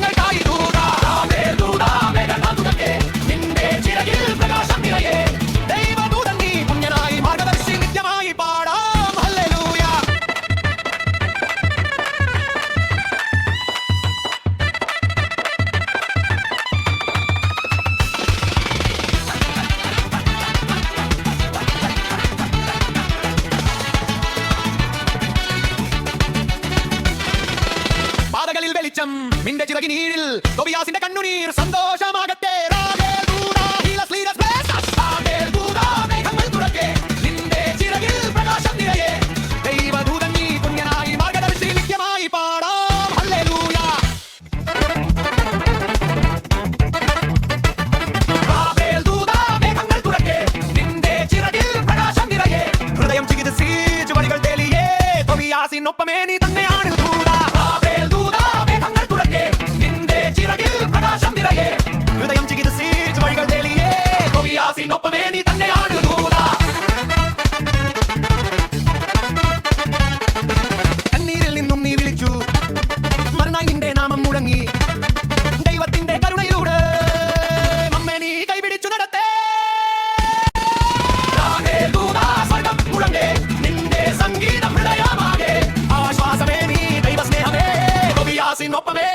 മേഘങ്ങൾക്കായി ദൂത ദൂത മേഘനാഥുരക്കെ നിന്റെ ചിറകിൽ പ്രകാശം നിറയെ ദൈവദൂതൻ നീ പുണ്യനായി മാർഗദർശി നിത്യമായി പാടാം ഹല്ലേലൂയ. പാതകളിൽ വെളിച്ചം നിന്റെ ചിറകിനീഴിൽ തോബിയാസിന്റെ കണ്ണുനീർ സന്തോഷമാകട്ടെ. രാഗേൽ ദൂത ഹീലസ് ലീഡസ് ബ്ലെസ്സ് രാഗേൽ ദൂത മേഘങ്ങൾ തുറക്കെ നിന്റെ ചിറകിൽ പ്രകാശം നിറയെ ദൈവദൂതൻ നീ പുണ്യനായി മാർഗദർശി നിത്യമായി പാടാം ഹല്ലേലൂയ. രാഗേൽ ദൂത മേഘങ്ങൾ തുറക്കെ നിന്റെ ചിറകിൽ പ്രകാശം നിറയെ ഹൃദയം ചികിത്സി ചുവടുകൾ തെളിയേ തോബിയാസിനൊപ്പമേ നീ തന്നെയാണ് ദൂത ഹൃദയം ചികിത്സിച്ച് വഴികൾ തെളിയേ തോബിയാസിനൊപ്പമേ നീ തന്നെയാണ് ദൂത. കണ്ണീരിൽ നിന്നും നീ വിളിച്ചു മരണായി നിന്റെ നാമം മുഴങ്ങി ദൈവത്തിന്റെ കരുണയിലൂടെ നമ്മെ നീ കൈപിടിച്ചു നടത്തേ. സ്വർഗം മുഴങ്ങേ നിന്റെ സംഗീതം ഹൃദയമാകെ ആശ്വാസമേ നീ ദൈവസ്നേഹമേ തോബിയാസിനൊപ്പമേ